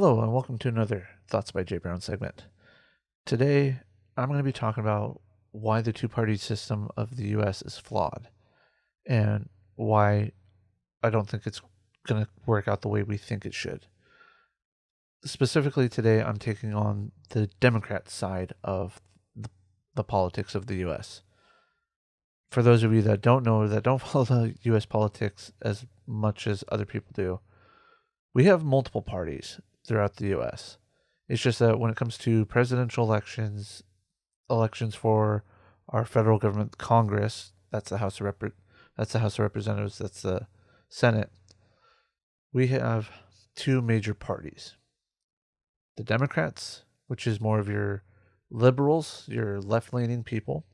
Hello, and welcome to another Thoughts by Jay Brown segment. Today, I'm going to be talking about why the two-party system of the U.S. is flawed, and why I don't think it's going to work out the way we think it should. Specifically today, I'm taking on the Democrat side of the politics of the U.S. For those of you that don't know, that don't follow the U.S. politics as much as other people do, we have multiple parties throughout the U.S. It's just that when it comes to presidential elections, elections for our federal government, Congress, that's the House of Representatives, that's the Senate, we have two major parties. The Democrats, which is more of your liberals, your left-leaning people,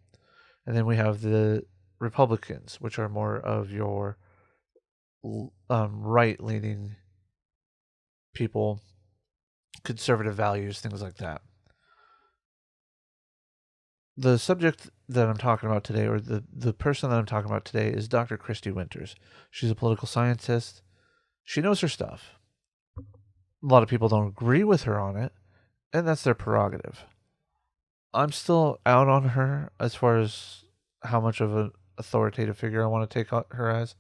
and then we have the Republicans, which are more of your right-leaning people, conservative values, things like that. The subject that I'm talking about today, or the person that I'm talking about today, is Dr. Kristi Winters. She's a political scientist. She knows her stuff. A lot of people don't agree with her on it, and that's their prerogative. I'm still out on her as far as how much of an authoritative figure I want to take her as,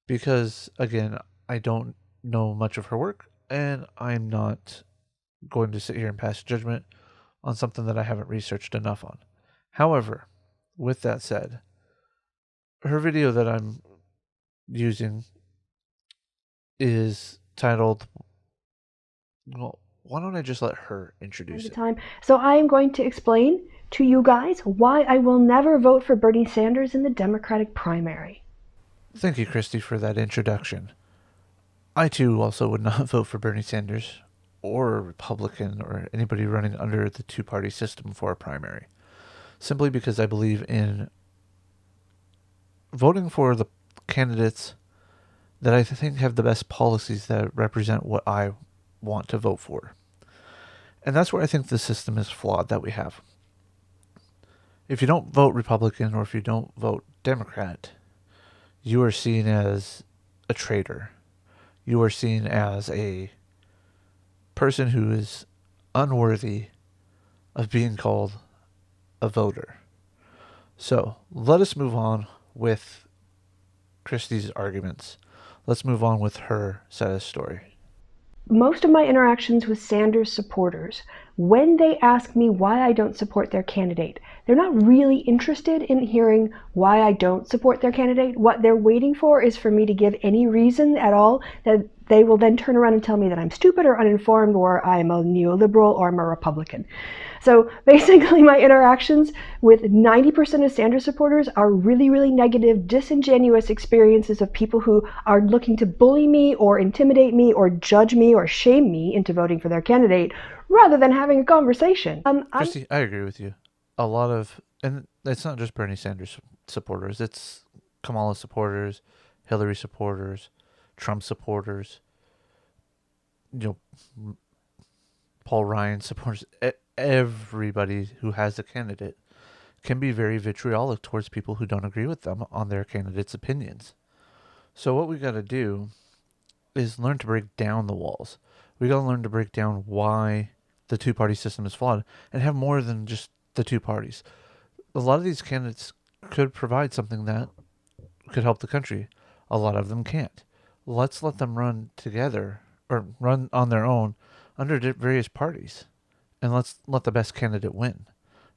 because, again, I don't know much of her work, and I'm not going to sit here and pass judgment on something that I haven't researched enough on. However, with that said, her video that I'm using is titled, well, why don't I just let her introduce it? So I am going to explain to you guys why I will never vote for Bernie Sanders in the Democratic primary. Thank you, Kristi, for that introduction. I too also would not vote for Bernie Sanders or a Republican or anybody running under the two-party system for a primary, simply because I believe in voting for the candidates that I think have the best policies that represent what I want to vote for. And that's where I think the system is flawed that we have. If you don't vote Republican or if you don't vote Democrat, you are seen as a traitor. You are seen as a person who is unworthy of being called a voter. So let us move on with Kristi's arguments. Let's move on with her side of the story. Most of my interactions with Sanders supporters, when they ask me why I don't support their candidate, they're not really interested in hearing why I don't support their candidate. What they're waiting for is for me to give any reason at all that they will then turn around and tell me that I'm stupid or uninformed or I'm a neoliberal or I'm a Republican. So basically my interactions with 90% of Sanders supporters are really, really negative, disingenuous experiences of people who are looking to bully me or intimidate me or judge me or shame me into voting for their candidate rather than having a conversation. Kristi, I agree with you. A lot of, and it's not just Bernie Sanders supporters, it's Kamala supporters, Hillary supporters, Trump supporters, Paul Ryan supporters. Everybody who has a candidate can be very vitriolic towards people who don't agree with them on their candidate's opinions. So what we got to do is learn to break down the walls. We got to learn to break down why the two-party system is flawed and have more than just the two parties. A lot of these candidates could provide something that could help the country. A lot of them can't. Let's let them run together or run on their own under various parties. And let's let the best candidate win,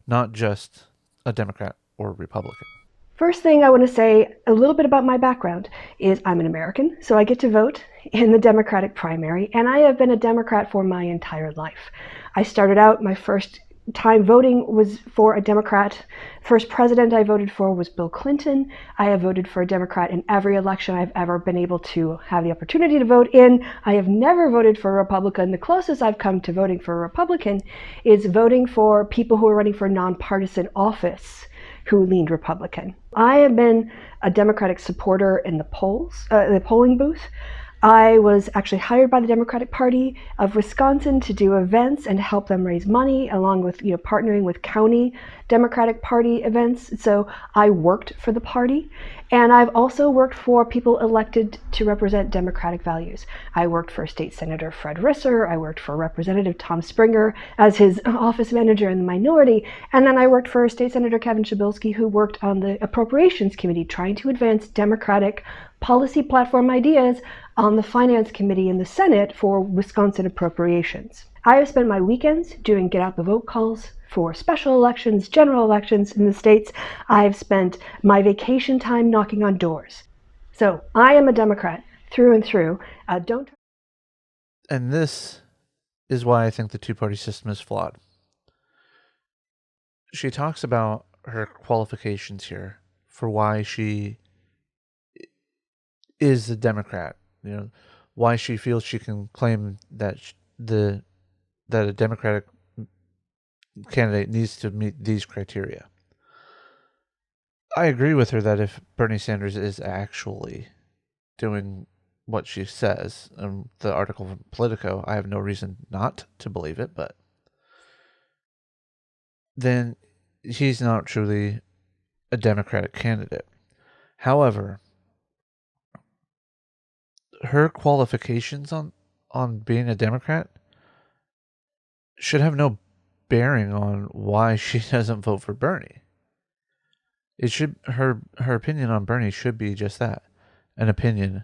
not just a Democrat or a Republican. First thing I want to say a little bit about my background is I'm an American, so I get to vote in the Democratic primary, and I have been a Democrat for my entire life. I started out, my first time voting was for a Democrat. First president I voted for was Bill Clinton. I have voted for a Democrat in every election I've ever been able to have the opportunity to vote in. I have never voted for a Republican. The closest I've come to voting for a Republican is voting for people who are running for nonpartisan office who leaned Republican. I have been a Democratic supporter in the polls, the polling booth. I was actually hired by the Democratic Party of Wisconsin to do events and to help them raise money, along with partnering with county Democratic Party events. So I worked for the party, and I've also worked for people elected to represent Democratic values. I worked for State Senator Fred Risser. I worked for Representative Tom Springer as his office manager in the minority, and then I worked for State Senator Kevin Shabilsky, who worked on the Appropriations Committee trying to advance Democratic policy platform ideas on the Finance Committee in the Senate for Wisconsin appropriations. I have spent my weekends doing get out the vote calls for special elections, general elections in the states. I have spent my vacation time knocking on doors. So I am a Democrat through and through. And this is why I think the two-party system is flawed. She talks about her qualifications here for why she is a Democrat. Why she feels she can claim that that a Democratic candidate needs to meet these criteria. I agree with her that if Bernie Sanders is actually doing what she says in the article from Politico, I have no reason not to believe it, but then he's not truly a Democratic candidate. However, her qualifications on being a Democrat should have no bearing on why she doesn't vote for Bernie. It should her opinion on Bernie should be just that, an opinion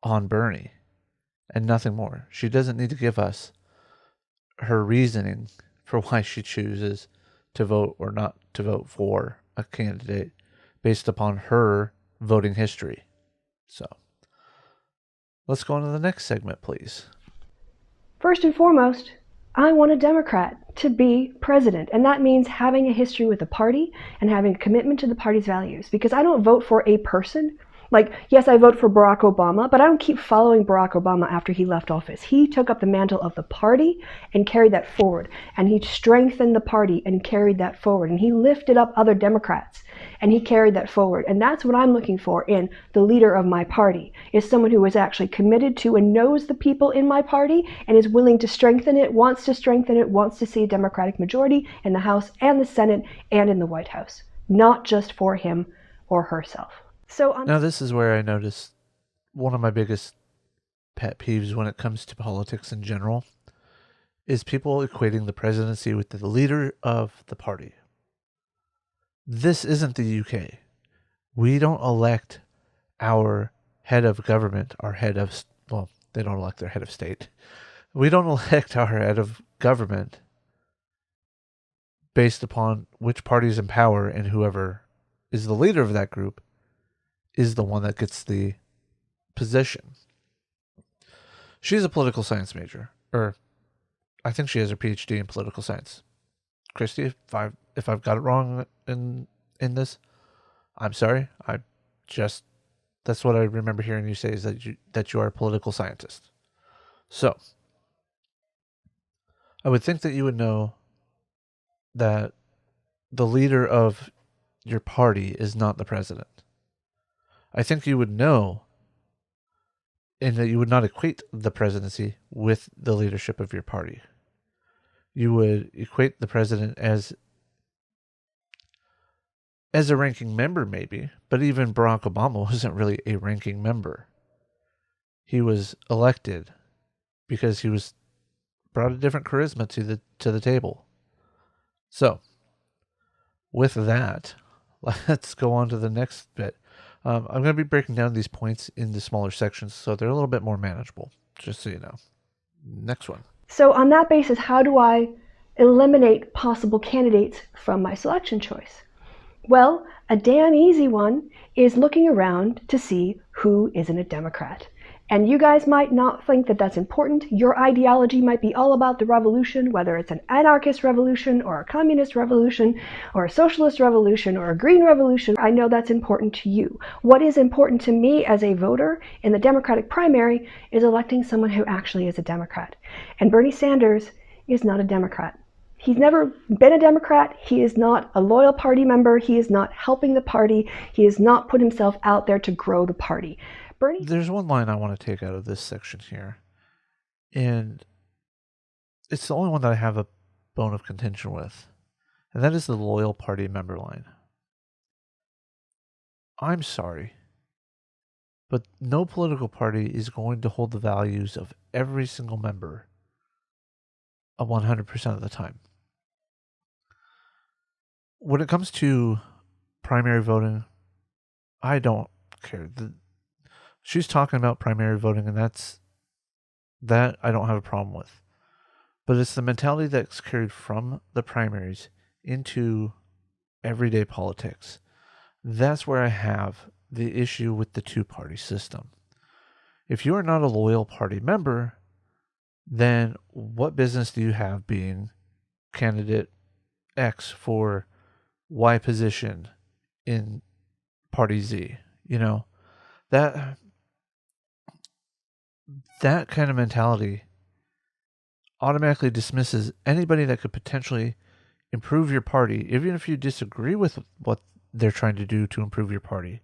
on Bernie, and nothing more. She doesn't need to give us her reasoning for why she chooses to vote or not to vote for a candidate based upon her voting history. So let's go on to the next segment, please. First and foremost, I want a Democrat to be president, and that means having a history with the party and having a commitment to the party's values, because I don't vote for a person. Like, yes, I vote for Barack Obama, but I don't keep following Barack Obama after he left office. He took up the mantle of the party and carried that forward, and he strengthened the party and carried that forward, and he lifted up other Democrats and he carried that forward. And that's what I'm looking for in the leader of my party, is someone who is actually committed to and knows the people in my party and is willing to strengthen it, wants to see a Democratic majority in the House and the Senate and in the White House, not just for him or herself. Now, this is where I notice one of my biggest pet peeves when it comes to politics in general is people equating the presidency with the leader of the party. This isn't the UK. We don't elect our head of government, they don't elect their head of state. We don't elect our head of government based upon which party is in power, and whoever is the leader of that group is the one that gets the position. She's a political science major, or I think she has her PhD in political science. Kristi, if I've got it wrong in this, I'm sorry. That's what I remember hearing you say, is that you are a political scientist. So I would think that you would know that the leader of your party is not the president. I think you would know, and that you would not equate the presidency with the leadership of your party. You would equate the president as a ranking member, maybe, but even Barack Obama wasn't really a ranking member. He was elected because he brought a different charisma to the table. So, with that, let's go on to the next bit. I'm going to be breaking down these points into smaller sections so they're a little bit more manageable, just so you know. Next one. So on that basis, how do I eliminate possible candidates from my selection choice? Well, a damn easy one is looking around to see who isn't a Democrat. And you guys might not think that that's important. Your ideology might be all about the revolution, whether it's an anarchist revolution or a communist revolution or a socialist revolution or a green revolution. I know that's important to you. What is important to me as a voter in the Democratic primary is electing someone who actually is a Democrat. And Bernie Sanders is not a Democrat. He's never been a Democrat. He is not a loyal party member. He is not helping the party. He has not put himself out there to grow the party. Bernie? There's one line I want to take out of this section here, and it's the only one that I have a bone of contention with, and that is the loyal party member line. I'm sorry, but no political party is going to hold the values of every single member 100% of the time. When it comes to primary voting, I don't care. She's talking about primary voting, and that I don't have a problem with. But it's the mentality that's carried from the primaries into everyday politics. That's where I have the issue with the two-party system. If you are not a loyal party member, then what business do you have being candidate X for Y position in party Z? You know, that kind of mentality automatically dismisses anybody that could potentially improve your party, even if you disagree with what they're trying to do to improve your party.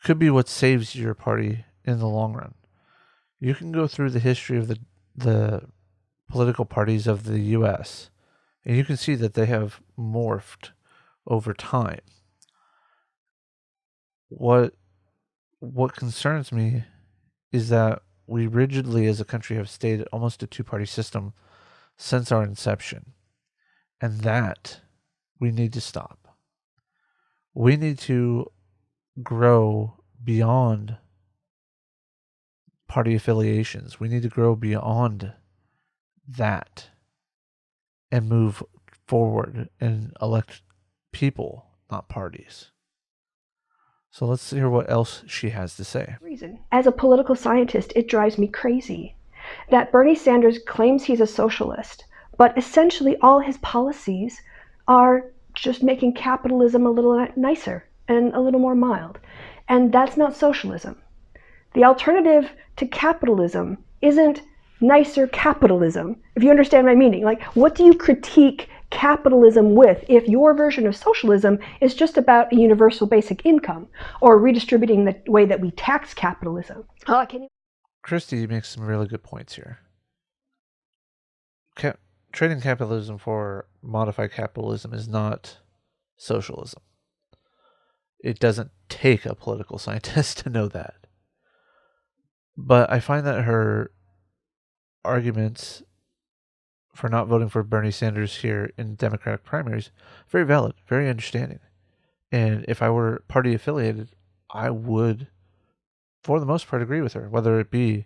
Could be what saves your party in the long run. You can go through the history of the political parties of the U.S., and you can see that they have morphed over time. What concerns me is that we rigidly as a country have stayed almost a two-party system since our inception. And that we need to stop. We need to grow beyond party affiliations. We need to grow beyond that and move forward and elect people, not parties. So let's hear what else she has to say. As a political scientist, it drives me crazy that Bernie Sanders claims he's a socialist, but essentially all his policies are just making capitalism a little nicer and a little more mild. And that's not socialism. The alternative to capitalism isn't nicer capitalism, if you understand my meaning. Like, what do you critique capitalism with if your version of socialism is just about a universal basic income or redistributing the way that we tax capitalism? Kristi makes some really good points here. Trading capitalism for modified capitalism is not socialism. It doesn't take a political scientist to know that. But I find that her arguments for not voting for Bernie Sanders here in Democratic primaries very valid, very understanding. And if I were party affiliated, I would, for the most part, agree with her, whether it be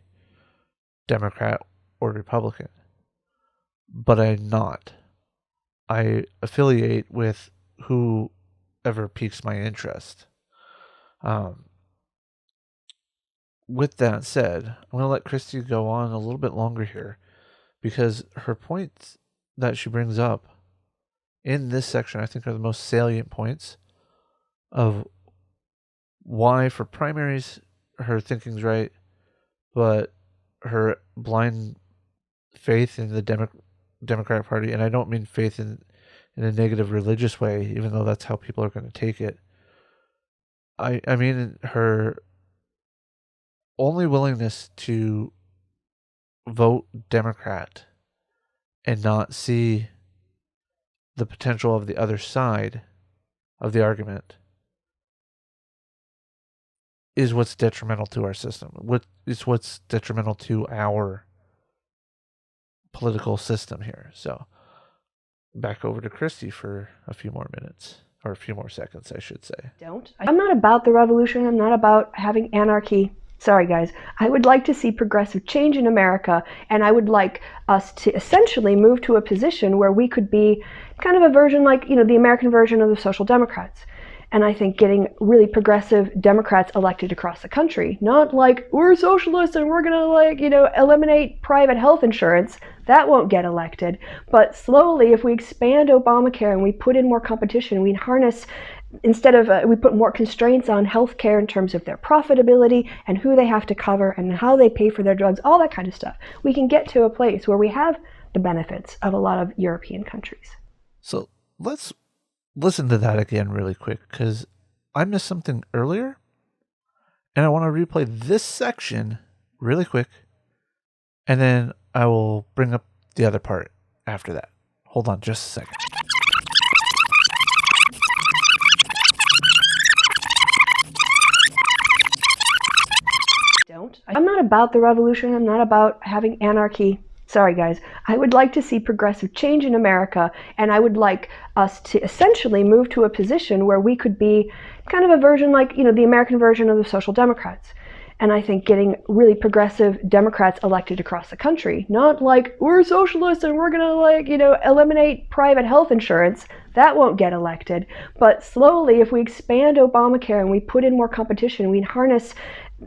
Democrat or Republican. But I'm not. I affiliate with whoever piques my interest. With that said, I'm going to let Kristi go on a little bit longer here, because her points that she brings up in this section, I think, are the most salient points of why, for primaries, her thinking's right, but her blind faith in the Democratic Party, and I don't mean faith in a negative religious way, even though that's how people are going to take it. I mean her only willingness to vote Democrat and not see the potential of the other side of the argument is what's detrimental to our system. What's detrimental to our political system here. So back over to Kristi for a few more minutes, or a few more seconds, I should say. I'm not about the revolution. I'm not about having anarchy. Sorry, guys. I would like to see progressive change in America, and I would like us to essentially move to a position where we could be kind of a version like, the American version of the Social Democrats. And I think getting really progressive Democrats elected across the country, not like, we're socialists and we're going to eliminate private health insurance. That won't get elected. But slowly, if we expand Obamacare and we put in more competition, we harness, instead of, we put more constraints on healthcare in terms of their profitability and who they have to cover and how they pay for their drugs, all that kind of stuff, we can get to a place where we have the benefits of a lot of European countries. So let's listen to that again really quick, because I missed something earlier, And I want to replay this section really quick, and then I will bring up the other part after that. Hold on just a second. I'm not about the revolution. I'm not about having anarchy. Sorry, guys. I would like to see progressive change in America, and I would like us to essentially move to a position where we could be kind of a version like, the American version of the Social Democrats. And I think getting really progressive Democrats elected across the country, not like, we're socialists and we're going to eliminate private health insurance. That won't get elected. But slowly, if we expand Obamacare and we put in more competition, we harness,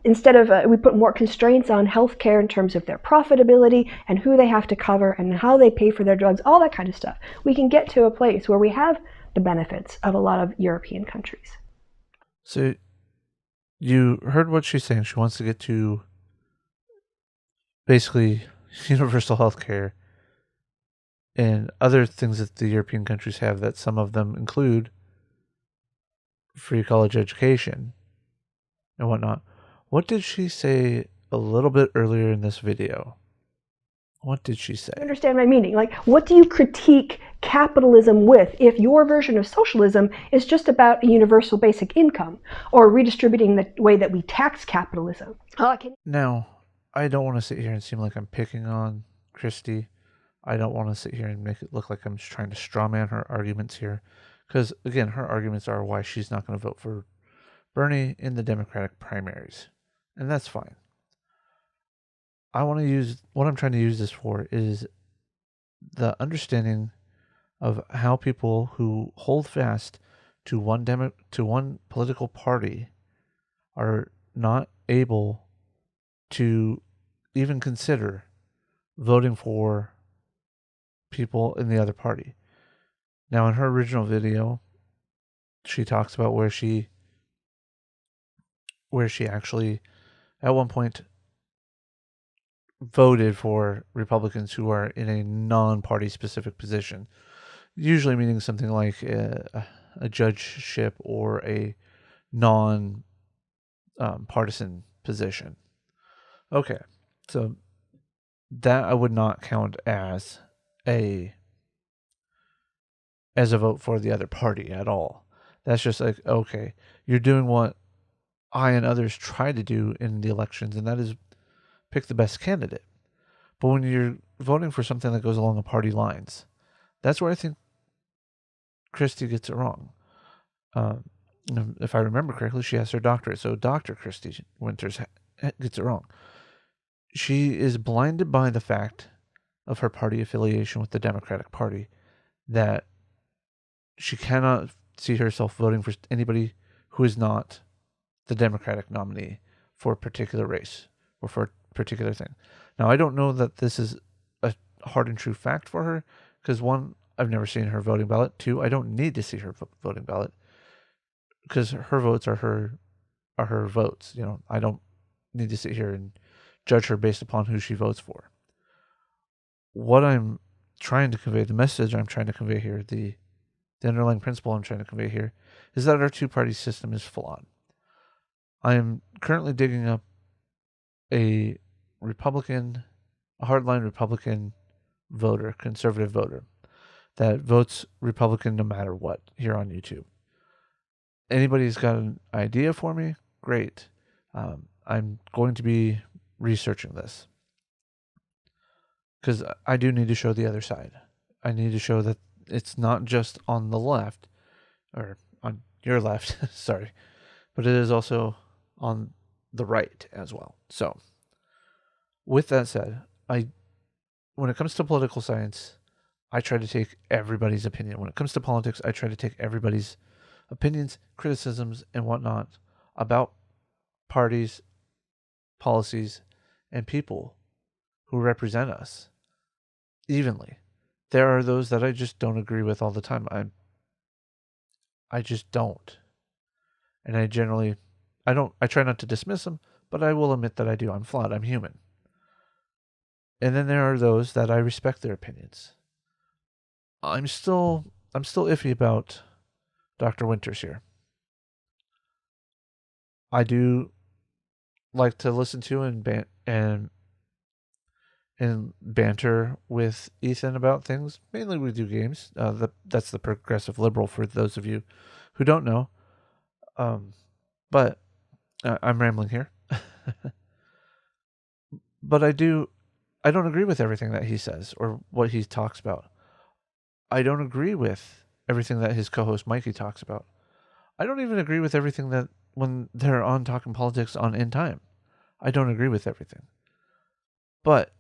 instead of, we put more constraints on healthcare in terms of their profitability and who they have to cover and how they pay for their drugs, all that kind of stuff, we can get to a place where we have the benefits of a lot of European countries. So you heard what she's saying. She wants to get to basically universal health care and other things that the European countries have, that some of them include free college education and whatnot. What did she say a little bit earlier in this video? What did she say? You understand my meaning? Like, what do you critique capitalism with if your version of socialism is just about a universal basic income or redistributing the way that we tax capitalism? Now, I don't want to sit here and seem like I'm picking on Kristi. I don't want to sit here and make it look like I'm just trying to strawman her arguments here. Because, again, her arguments are why she's not going to vote for Bernie in the Democratic primaries. And that's fine. What I'm trying to use this for is the understanding of how people who hold fast to one political party are not able to even consider voting for people in the other party. Now, in her original video, she talks about where she actually at one point voted for Republicans who are in a non-party specific position, usually meaning something like a judgeship or a non-partisan position. Okay, so that I would not count as a vote for the other party at all. That's just like, okay, you're doing what I and others try to do in the elections, and that is pick the best candidate. But when you're voting for something that goes along the party lines, that's where I think Kristi gets it wrong. If I remember correctly, she has her doctorate, so Dr. Kristi Winters gets it wrong. She is blinded by the fact of her party affiliation with the Democratic Party, that she cannot see herself voting for anybody who is not the Democratic nominee for a particular race or for a particular thing. Now, I don't know that this is a hard and true fact for her, because one, I've never seen her voting ballot. Two, I don't need to see her voting ballot, because her votes are her votes. I don't need to sit here and judge her based upon who she votes for. What I'm trying to convey, the message I'm trying to convey here, the underlying principle I'm trying to convey here, is that our two-party system is flawed. I am currently digging up a hardline Republican voter, conservative voter, that votes Republican no matter what here on YouTube. Anybody's got an idea for me? Great. I'm going to be researching this, because I do need to show the other side. I need to show that it's not just on the left, or on your left, sorry, but it is also on the right as well. So, with that said, when it comes to political science, I try to take everybody's opinion. When it comes to politics, I try to take everybody's opinions, criticisms, and whatnot about parties, policies, and people who represent us evenly. There are those that I just don't agree with all the time. I just don't. And I try not to dismiss them, but I will admit that I do. I'm flawed. I'm human. And then there are those that I respect their opinions. I'm still iffy about Dr. Winters here. I do like to listen to and banter with Ethan about things. Mainly we do games. That's the progressive liberal for those of you who don't know. But I'm rambling here. But I don't agree with everything that he says or what he talks about. I don't agree with everything that his co-host Mikey talks about. I don't even agree with everything that when they're on Talking Politics on End Time. I don't agree with everything. But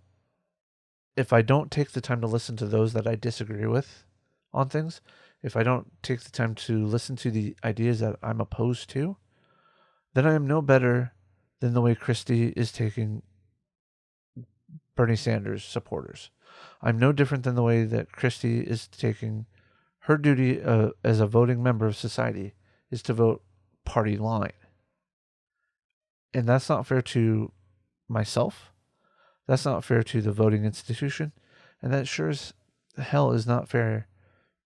if I don't take the time to listen to those that I disagree with on things, if I don't take the time to listen to the ideas that I'm opposed to, then I am no better than the way Kristi is taking Bernie Sanders supporters. I'm no different than the way that Kristi is taking her duty as a voting member of society is to vote party line. And that's not fair to myself. That's not fair to the voting institution. And that sure as hell is not fair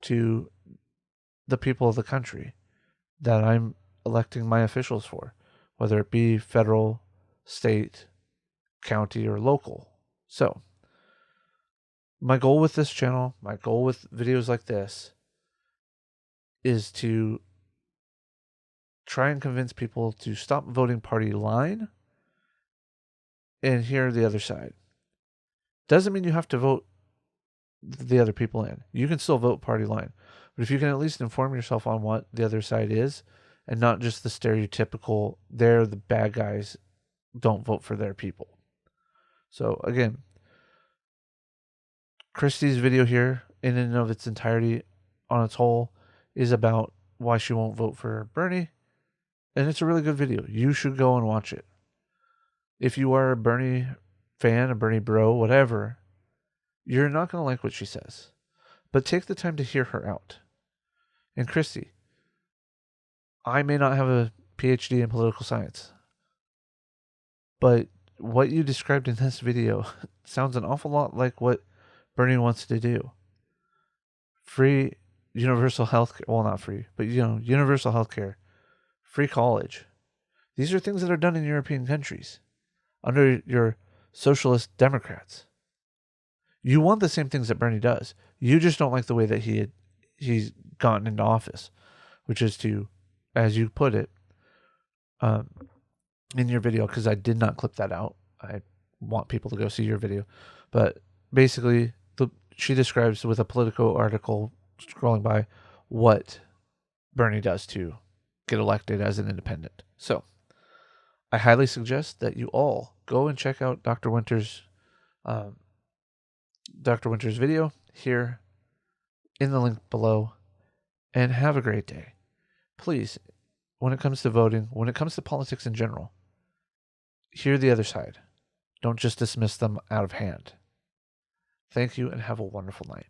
to the people of the country that I'm electing my officials for, whether it be federal, state, county, or local. So, my goal with this channel, my goal with videos like this, is to try and convince people to stop voting party line and hear the other side. Doesn't mean you have to vote the other people in. You can still vote party line. But if you can at least inform yourself on what the other side is and not just the stereotypical, they're the bad guys, don't vote for their people. So again, Kristi's video here, in and of its entirety, on its whole, is about why she won't vote for Bernie. And it's a really good video. You should go and watch it. If you are a Bernie fan, a Bernie bro, whatever, you're not going to like what she says. But take the time to hear her out. And Kristi, I may not have a PhD in political science, but what you described in this video sounds an awful lot like what Bernie wants to do. Free universal health care. Well, not free, but universal health care. Free college. These are things that are done in European countries under your socialist Democrats. You want the same things that Bernie does. You just don't like the way that he's gotten into office, which is to, as you put it, in your video, because I did not clip that out. I want people to go see your video. But basically, she describes with a Politico article scrolling by what Bernie does to get elected as an independent. So I highly suggest that you all go and check out Dr. Winters' video here in the link below, and have a great day. Please, when it comes to voting, when it comes to politics in general, hear the other side. Don't just dismiss them out of hand. Thank you and have a wonderful night.